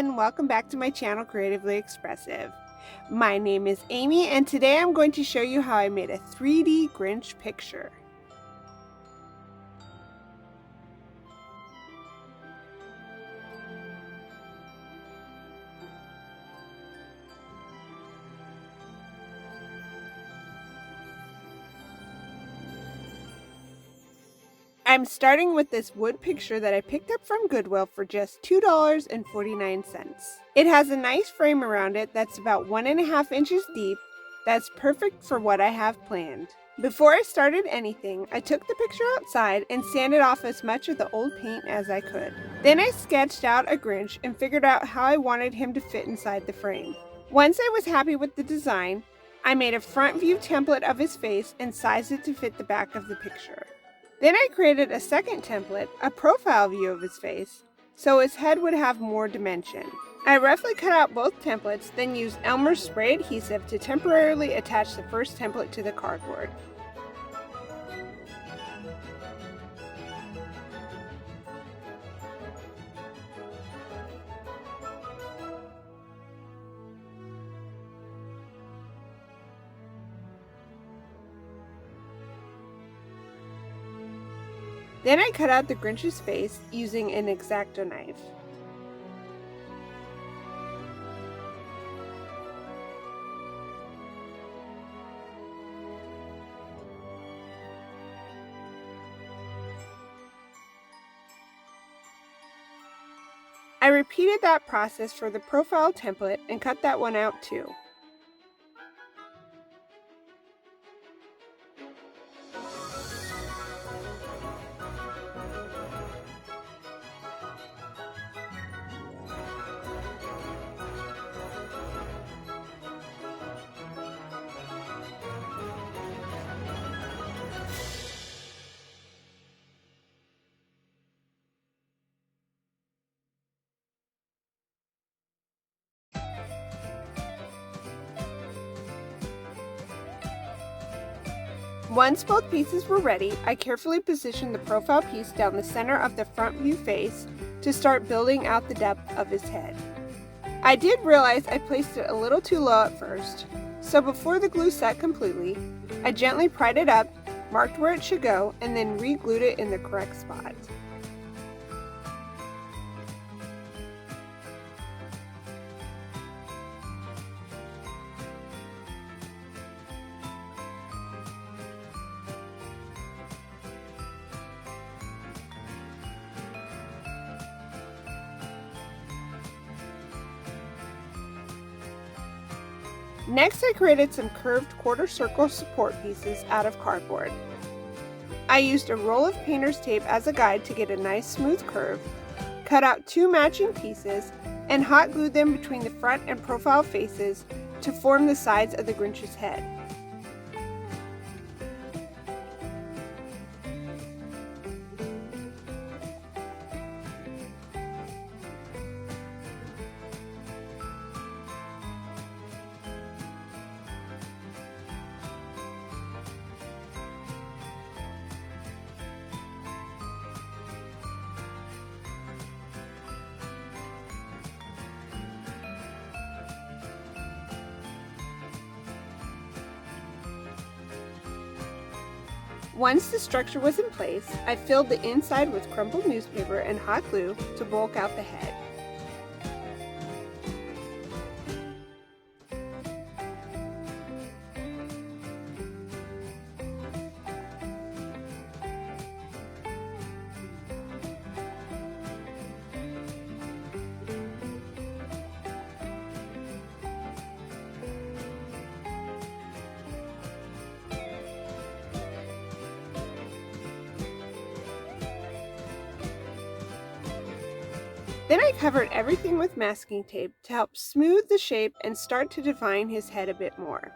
everyone! Welcome back to my channel, Creatively Expressive. My name is Amy, and today I'm going to show you how I made a 3D Grinch picture. I'm starting with this wood picture that I picked up from Goodwill for just $2.49. It has a nice frame around it that's about 1.5 inches deep. That's perfect for what I have planned. Before I started anything, I took the picture outside and sanded off as much of the old paint as I could. Then I sketched out a Grinch and figured out how I wanted him to fit inside the frame. Once I was happy with the design, I made a front view template of his face and sized it to fit the back of the picture. Then I created a second template, a profile view of his face, so his head would have more dimension. I roughly cut out both templates, then used Elmer's spray adhesive to temporarily attach the first template to the cardboard. Then I cut out the Grinch's face using an X-Acto knife. I repeated that process for the profile template and cut that one out too. Once both pieces were ready, I carefully positioned the profile piece down the center of the front view face to start building out the depth of his head. I did realize I placed it a little too low at first, so before the glue set completely, I gently pried it up, marked where it should go, and then re-glued it in the correct spot. Next, I created some curved quarter circle support pieces out of cardboard. I used a roll of painter's tape as a guide to get a nice smooth curve, cut out 2 matching pieces, and hot glued them between the front and profile faces to form the sides of the Grinch's head. Once the structure was in place, I filled the inside with crumpled newspaper and hot glue to bulk out the head. Then I covered everything with masking tape to help smooth the shape and start to define his head a bit more.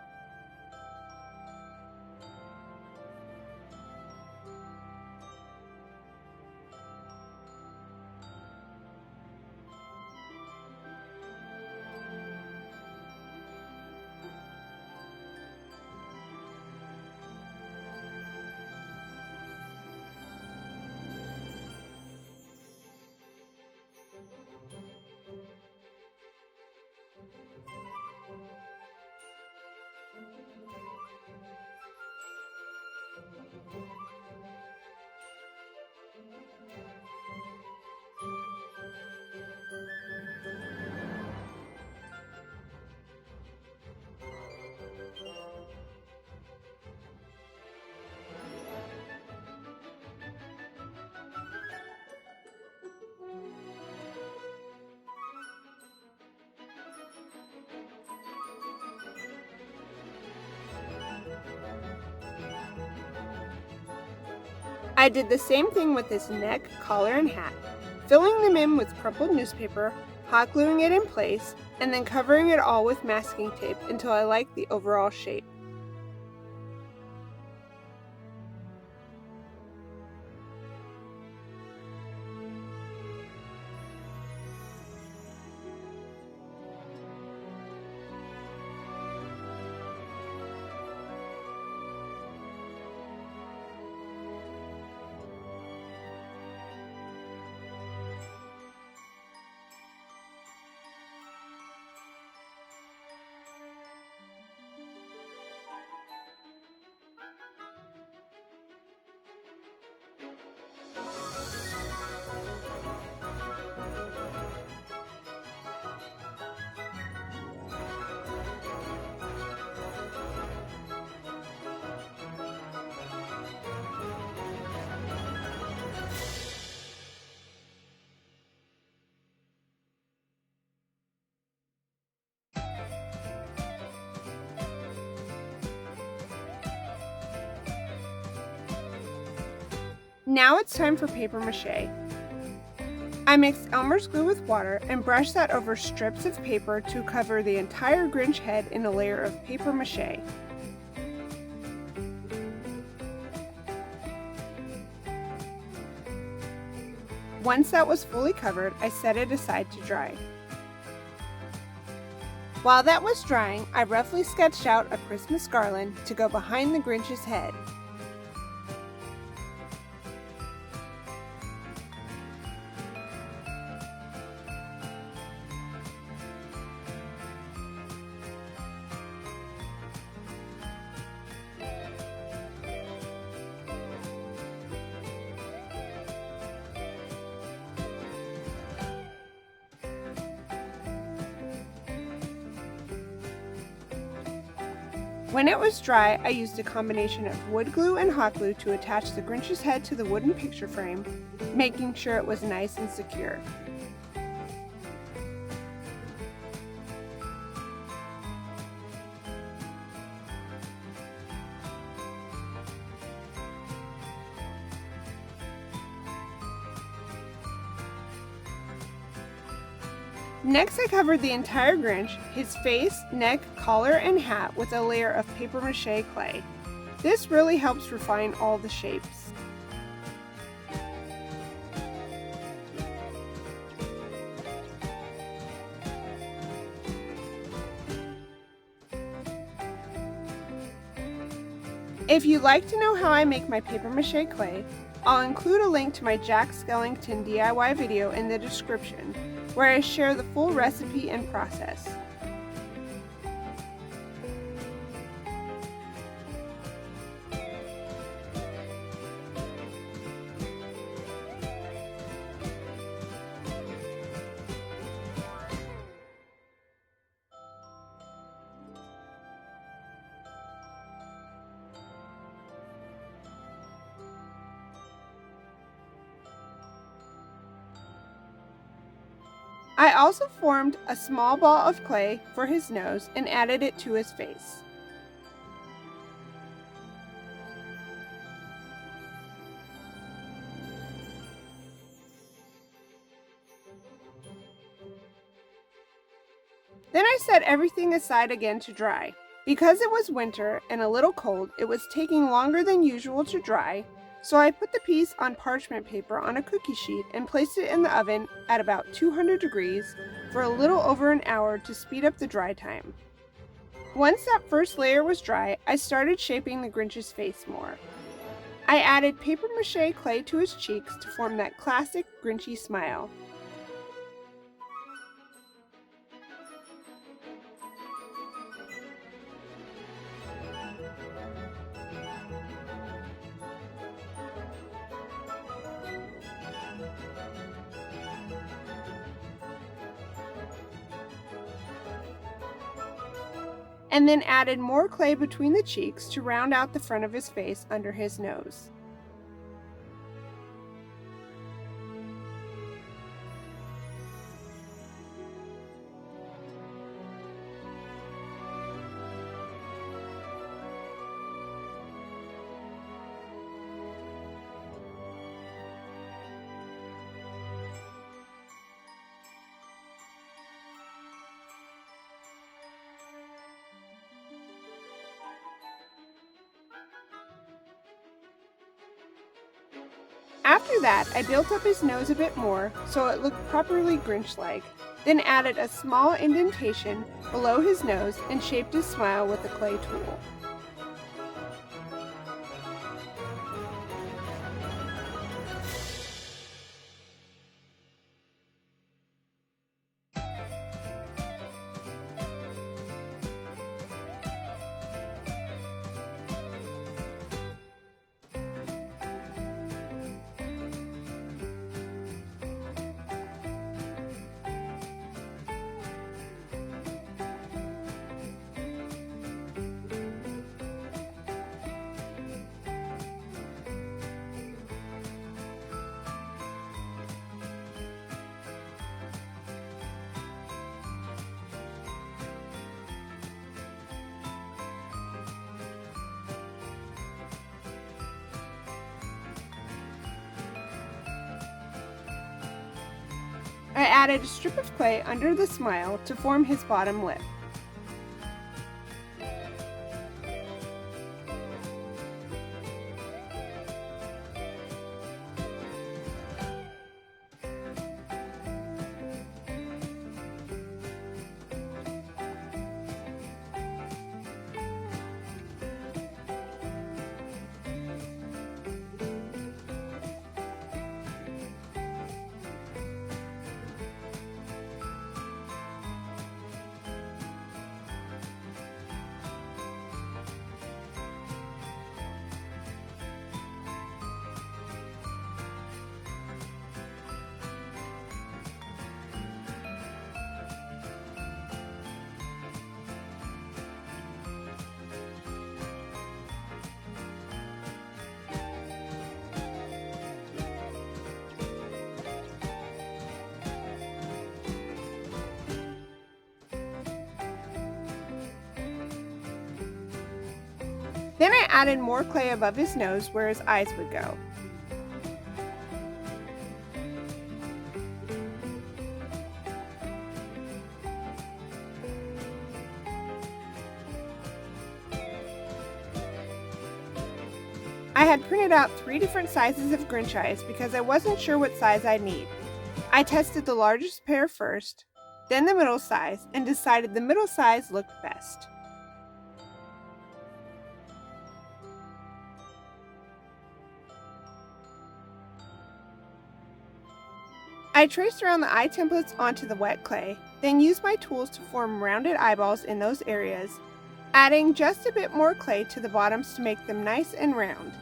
I did the same thing with his neck, collar, and hat, filling them in with crumpled newspaper, hot gluing it in place, and then covering it all with masking tape until I liked the overall shape. Now it's time for paper mache. I mixed Elmer's glue with water and brushed that over strips of paper to cover the entire Grinch head in a layer of paper mache. Once that was fully covered, I set it aside to dry. While that was drying, I roughly sketched out a Christmas garland to go behind the Grinch's head. When it was dry, I used a combination of wood glue and hot glue to attach the Grinch's head to the wooden picture frame, making sure it was nice and secure. Next, I covered the entire Grinch, his face, neck, collar, and hat with a layer of paper mache clay. This really helps refine all the shapes. If you'd like to know how I make my paper mache clay, I'll include a link to my Jack Skellington DIY video in the description, where I share the full recipe and process. I also formed a small ball of clay for his nose and added it to his face. Then I set everything aside again to dry. Because it was winter and a little cold, it was taking longer than usual to dry, so I put the piece on parchment paper on a cookie sheet and placed it in the oven at about 200 degrees for a little over an hour to speed up the dry time. Once that first layer was dry, I started shaping the Grinch's face more. I added paper mache clay to his cheeks to form that classic Grinchy smile. And then added more clay between the cheeks to round out the front of his face under his nose. After that, I built up his nose a bit more so it looked properly Grinch-like, then added a small indentation below his nose and shaped his smile with a clay tool. I added a strip of clay under the smile to form his bottom lip. Then I added more clay above his nose where his eyes would go. I had printed out 3 different sizes of Grinch eyes because I wasn't sure what size I'd need. I tested the largest pair first, then the middle size, and decided the middle size looked best. I traced around the eye templates onto the wet clay, then used my tools to form rounded eyeballs in those areas, adding just a bit more clay to the bottoms to make them nice and round.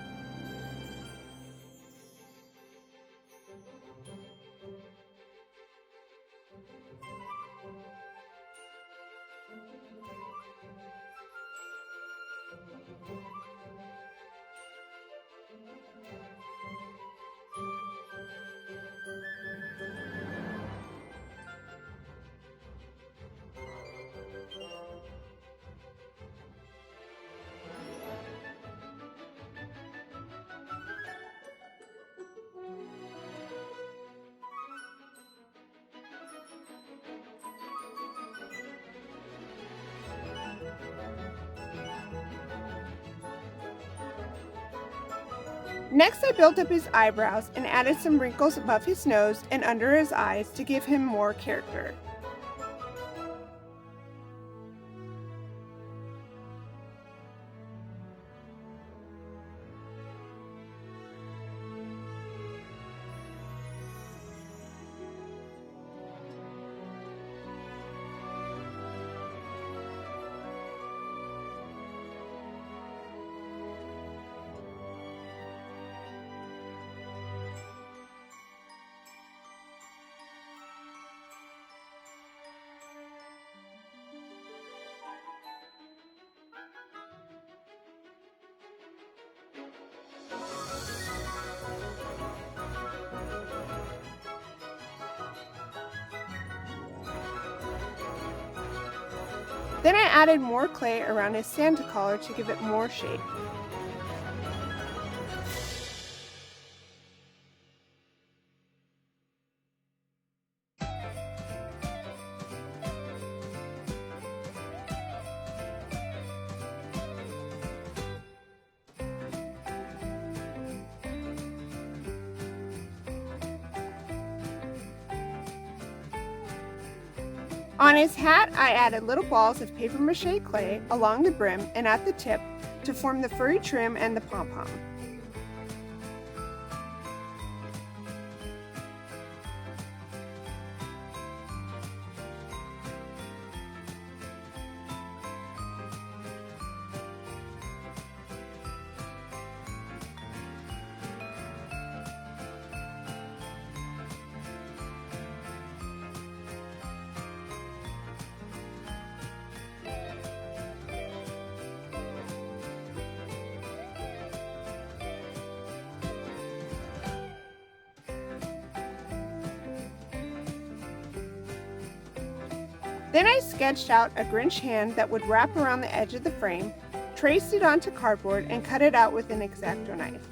Next, I built up his eyebrows and added some wrinkles above his nose and under his eyes to give him more character. Then I added more clay around his Santa collar to give it more shape. On his hat, I added little balls of paper mache clay along the brim and at the tip to form the furry trim and the pom-pom. Then I sketched out a Grinch hand that would wrap around the edge of the frame, traced it onto cardboard, and cut it out with an X-Acto knife.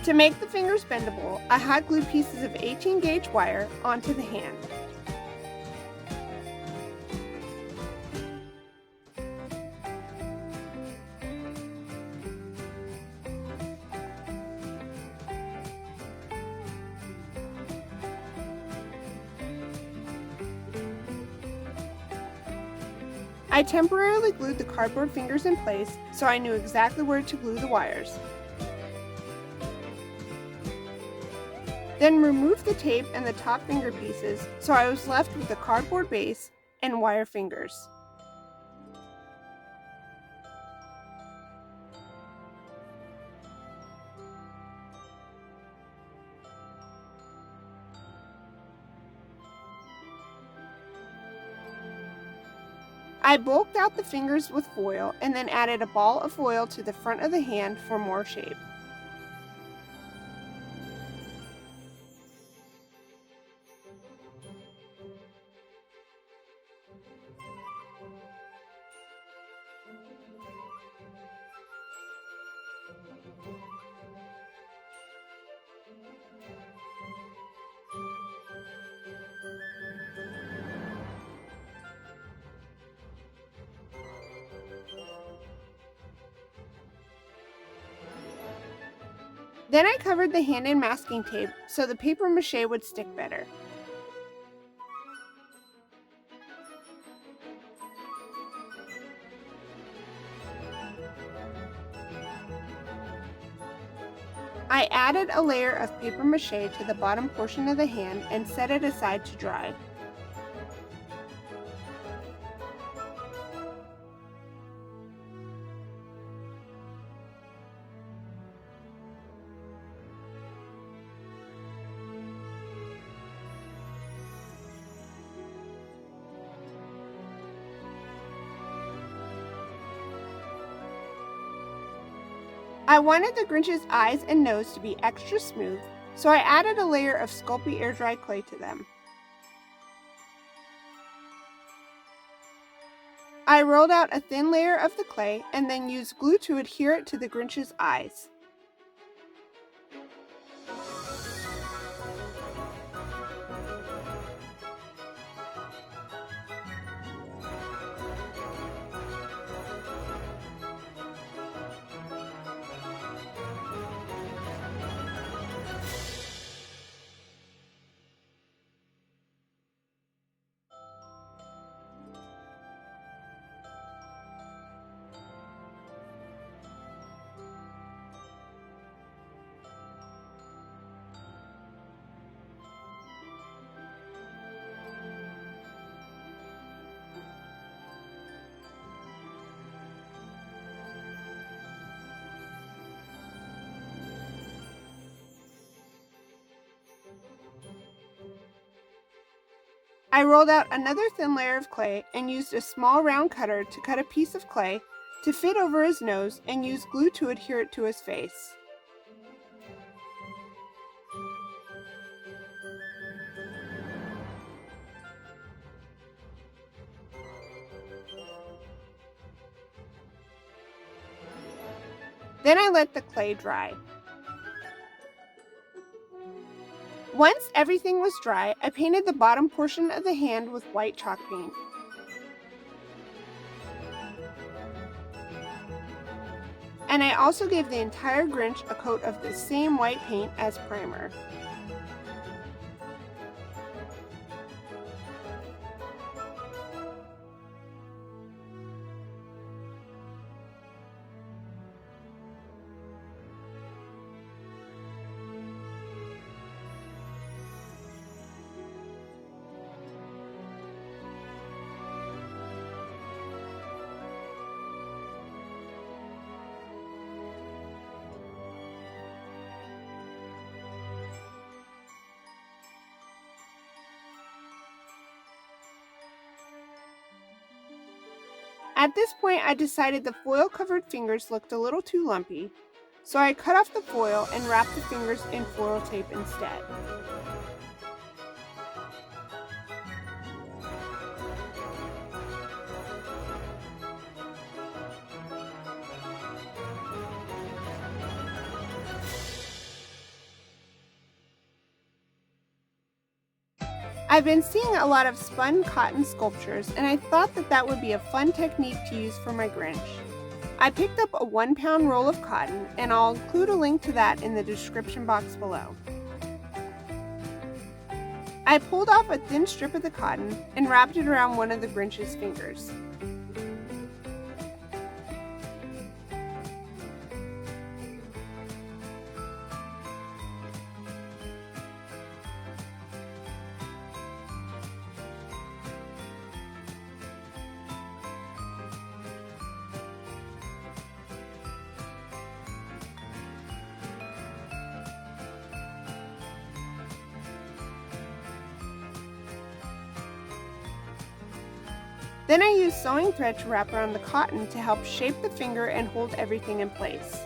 To make the fingers bendable, I hot glued pieces of 18 gauge wire onto the hand. I temporarily glued the cardboard fingers in place so I knew exactly where to glue the wires. Then removed the tape and the top finger pieces so I was left with the cardboard base and wire fingers. I bulked out the fingers with foil and then added a ball of foil to the front of the hand for more shape. Then I covered the hand in masking tape so the paper mache would stick better. I added a layer of paper mache to the bottom portion of the hand and set it aside to dry. I wanted the Grinch's eyes and nose to be extra smooth, so I added a layer of Sculpey air dry clay to them. I rolled out a thin layer of the clay and then used glue to adhere it to the Grinch's eyes. I rolled out another thin layer of clay and used a small round cutter to cut a piece of clay to fit over his nose and used glue to adhere it to his face. Then I let the clay dry. Once everything was dry, I painted the bottom portion of the hand with white chalk paint. And I also gave the entire Grinch a coat of the same white paint as primer. At this point, I decided the foil-covered fingers looked a little too lumpy, so I cut off the foil and wrapped the fingers in foil tape instead. I've been seeing a lot of spun cotton sculptures, and I thought that would be a fun technique to use for my Grinch. I picked up a 1-pound roll of cotton, and I'll include a link to that in the description box below. I pulled off a thin strip of the cotton and wrapped it around one of the Grinch's fingers. Then I used sewing thread to wrap around the cotton to help shape the finger and hold everything in place.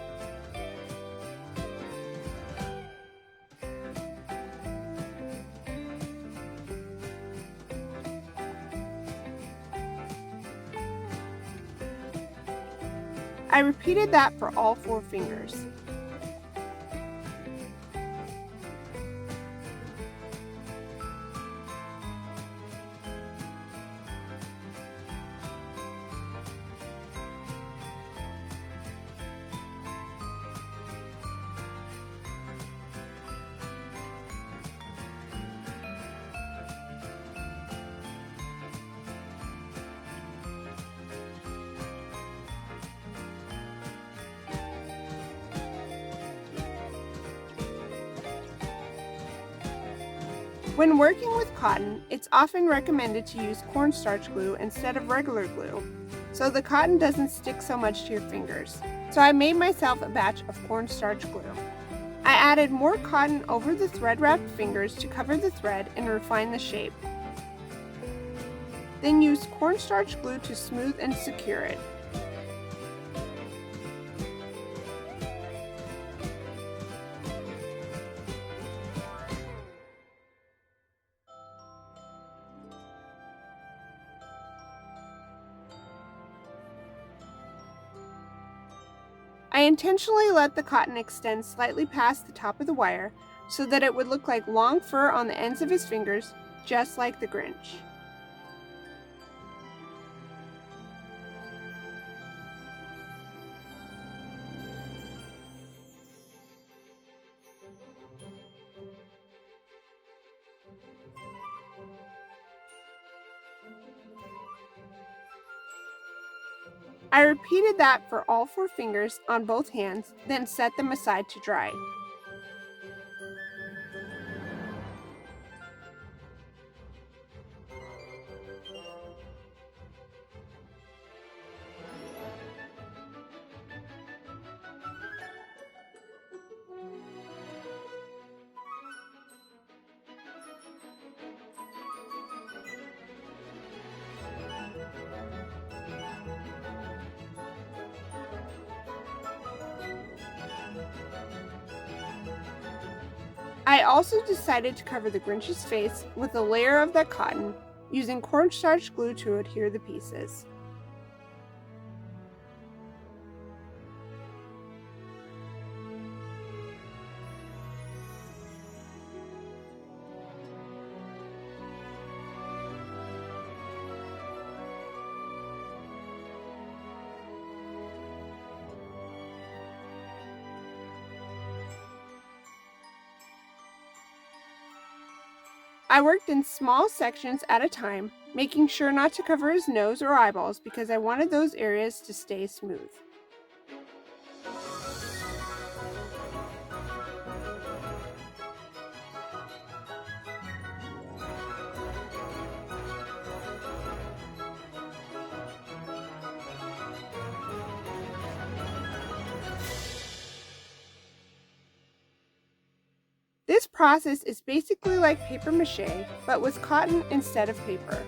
I repeated that for all 4 fingers. When working with cotton, it's often recommended to use cornstarch glue instead of regular glue, so the cotton doesn't stick so much to your fingers. So I made myself a batch of cornstarch glue. I added more cotton over the thread-wrapped fingers to cover the thread and refine the shape. Then use cornstarch glue to smooth and secure it. I intentionally let the cotton extend slightly past the top of the wire so that it would look like long fur on the ends of his fingers, just like the Grinch. I repeated that for all 4 fingers on both hands, then set them aside to dry. I also decided to cover the Grinch's face with a layer of that cotton, using cornstarch glue to adhere the pieces. I worked in small sections at a time, making sure not to cover his nose or eyeballs because I wanted those areas to stay smooth. This process is basically like paper mache, but with cotton instead of paper.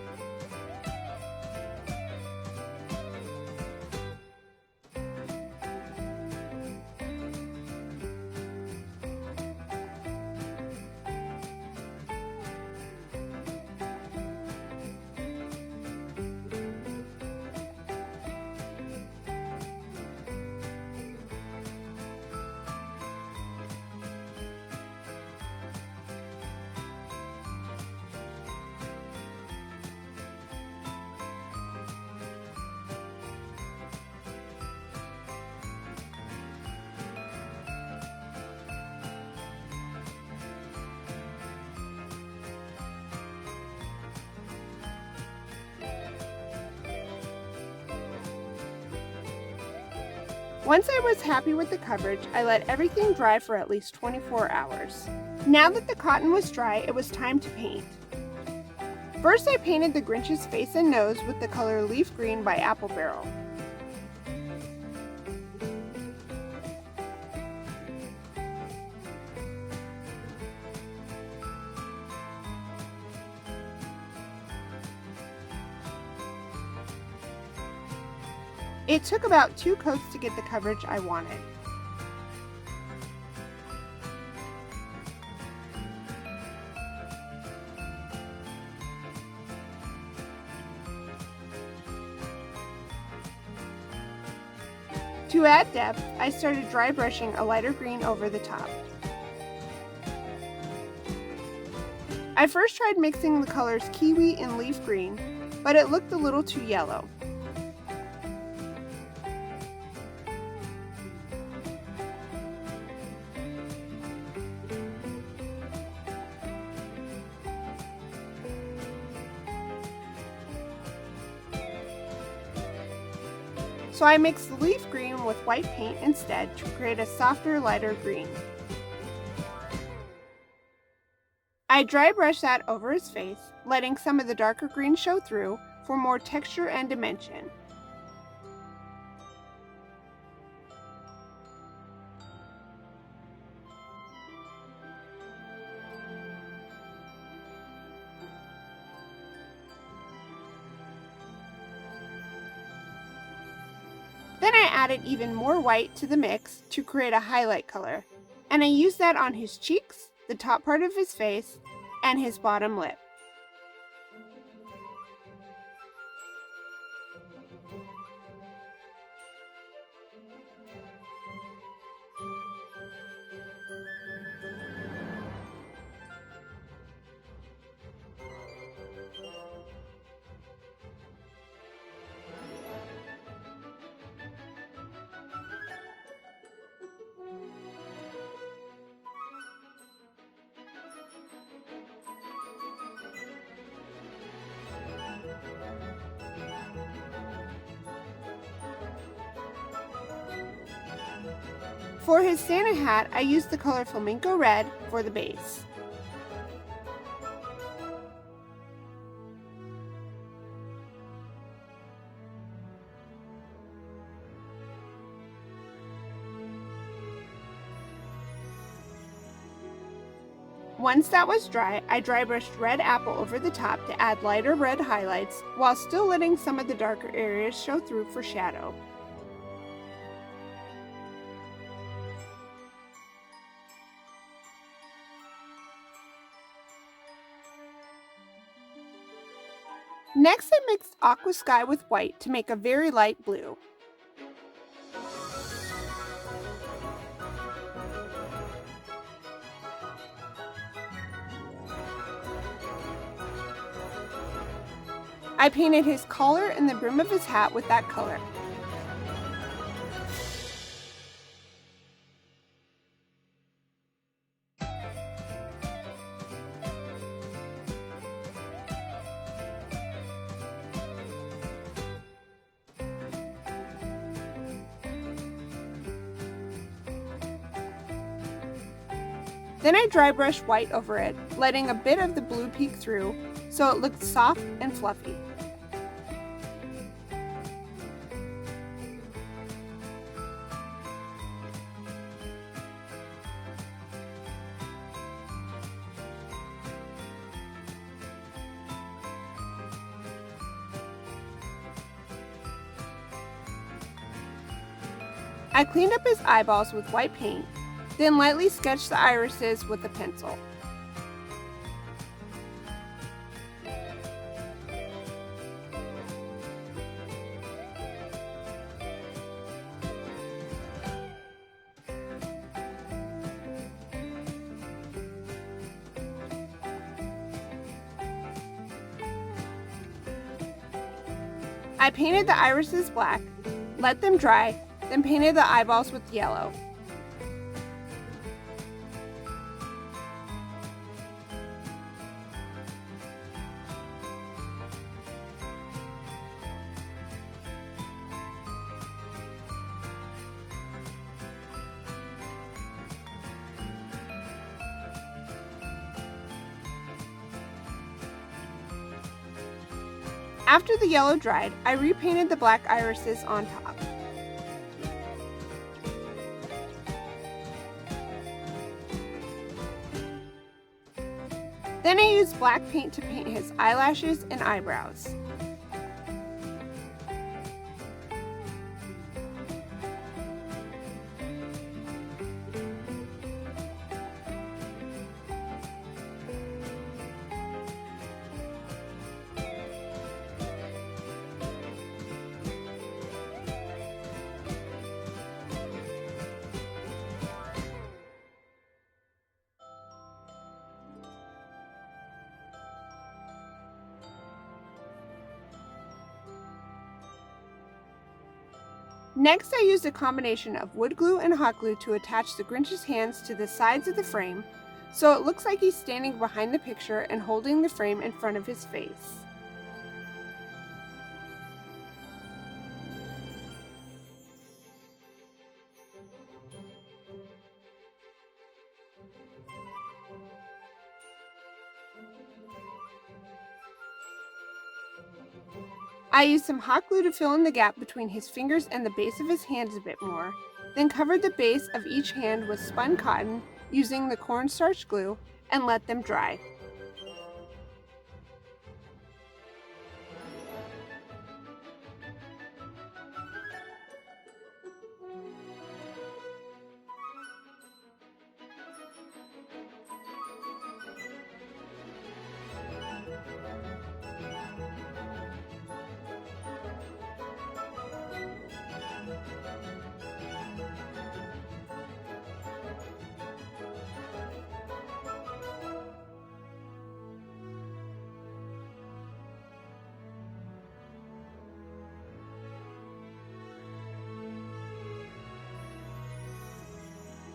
Once I was happy with the coverage, I let everything dry for at least 24 hours. Now that the cotton was dry, it was time to paint. First, I painted the Grinch's face and nose with the color Leaf Green by Apple Barrel. It took about 2 coats to get the coverage I wanted. To add depth, I started dry brushing a lighter green over the top. I first tried mixing the colors Kiwi and Leaf Green, but it looked a little too yellow. So I mixed the leaf green with white paint instead to create a softer, lighter green. I dry brushed that over his face, letting some of the darker green show through for more texture and dimension. Then I added even more white to the mix to create a highlight color, and I used that on his cheeks, the top part of his face, and his bottom lip. For his Santa hat, I used the color Flamenco Red for the base. Once that was dry, I dry brushed red apple over the top to add lighter red highlights while still letting some of the darker areas show through for shadow. Next, I mixed aqua sky with white to make a very light blue. I painted his collar and the brim of his hat with that color. Then I dry brush white over it, letting a bit of the blue peek through so it looked soft and fluffy. I cleaned up his eyeballs with white paint, then lightly sketched the irises with a pencil. I painted the irises black, let them dry, then painted the eyeballs with yellow. After the yellow dried, I repainted the black irises on top. Then I used black paint to paint his eyelashes and eyebrows. Next, I used a combination of wood glue and hot glue to attach the Grinch's hands to the sides of the frame, so it looks like he's standing behind the picture and holding the frame in front of his face. I used some hot glue to fill in the gap between his fingers and the base of his hands a bit more, then covered the base of each hand with spun cotton using the cornstarch glue and let them dry.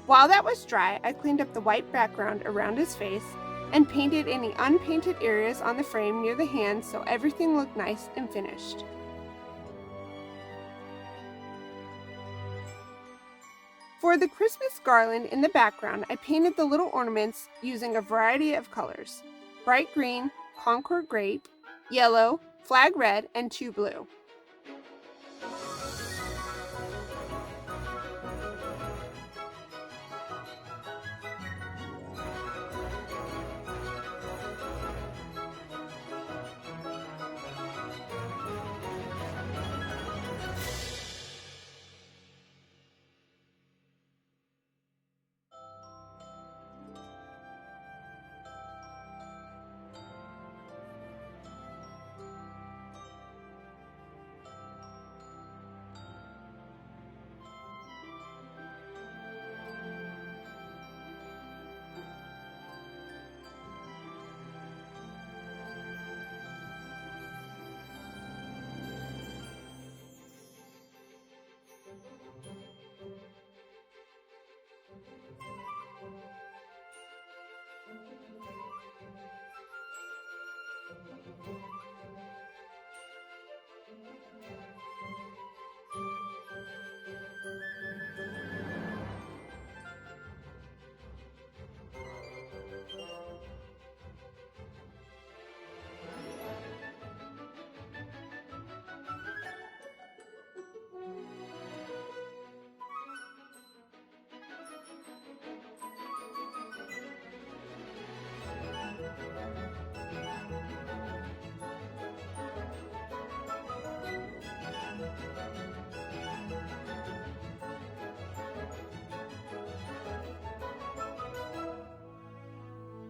While that was dry, I cleaned up the white background around his face and painted any unpainted areas on the frame near the hands so everything looked nice and finished. For the Christmas garland in the background, I painted the little ornaments using a variety of colors: bright green, Concord grape, yellow, flag red, and 2 blue.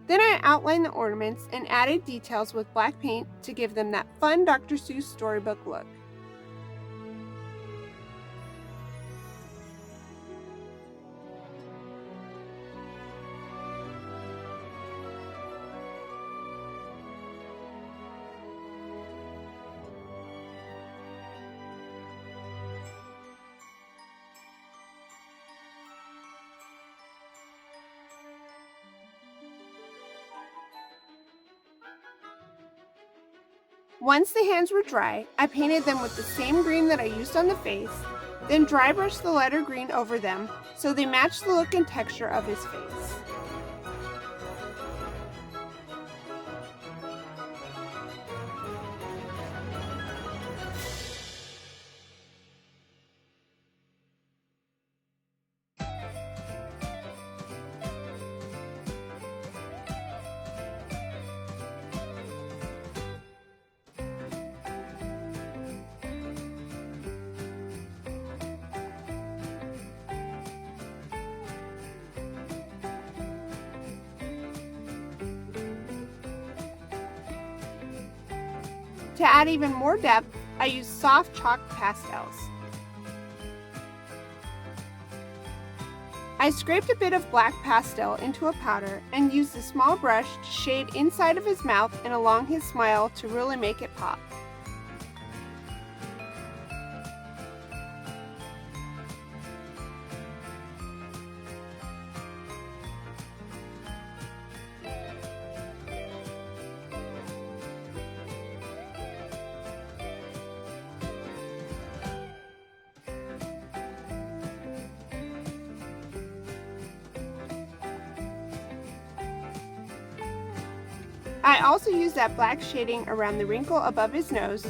Then I outlined the ornaments and added details with black paint to give them that fun Dr. Seuss storybook look. Once the hands were dry, I painted them with the same green that I used on the face, then dry brushed the lighter green over them so they matched the look and texture of his face. To add even more depth, I used soft chalk pastels. I scraped a bit of black pastel into a powder and used a small brush to shade inside of his mouth and along his smile to really make it pop. I also used that black shading around the wrinkle above his nose,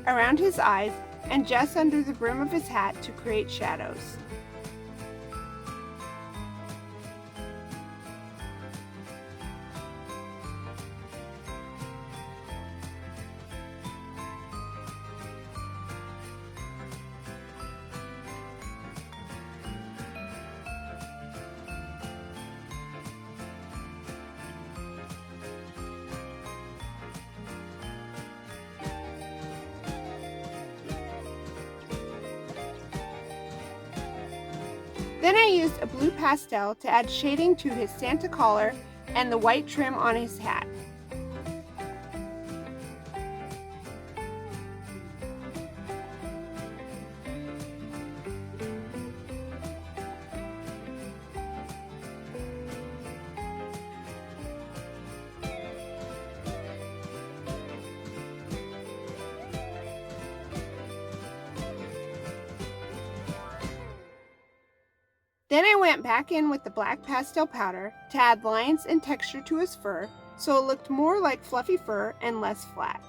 around his eyes, and just under the brim of his hat to create shadows. Then I used a blue pastel to add shading to his Santa collar and the white trim on his hat. Then I went back in with the black pastel powder to add lines and texture to his fur so it looked more like fluffy fur and less flat.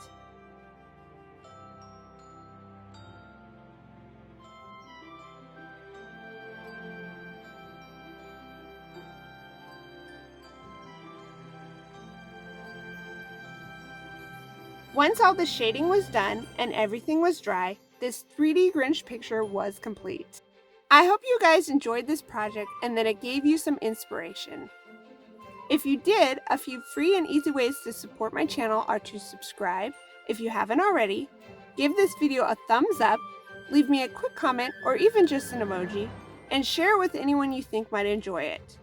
Once all the shading was done and everything was dry, this 3D Grinch picture was complete. I hope you guys enjoyed this project and that it gave you some inspiration. If you did, a few free and easy ways to support my channel are to subscribe if you haven't already, give this video a thumbs up, leave me a quick comment or even just an emoji, and share it with anyone you think might enjoy it.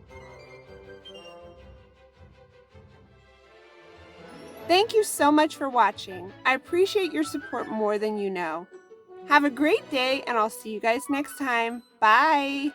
Thank you so much for watching. I appreciate your support more than you know. Have a great day, and I'll see you guys next time. Bye!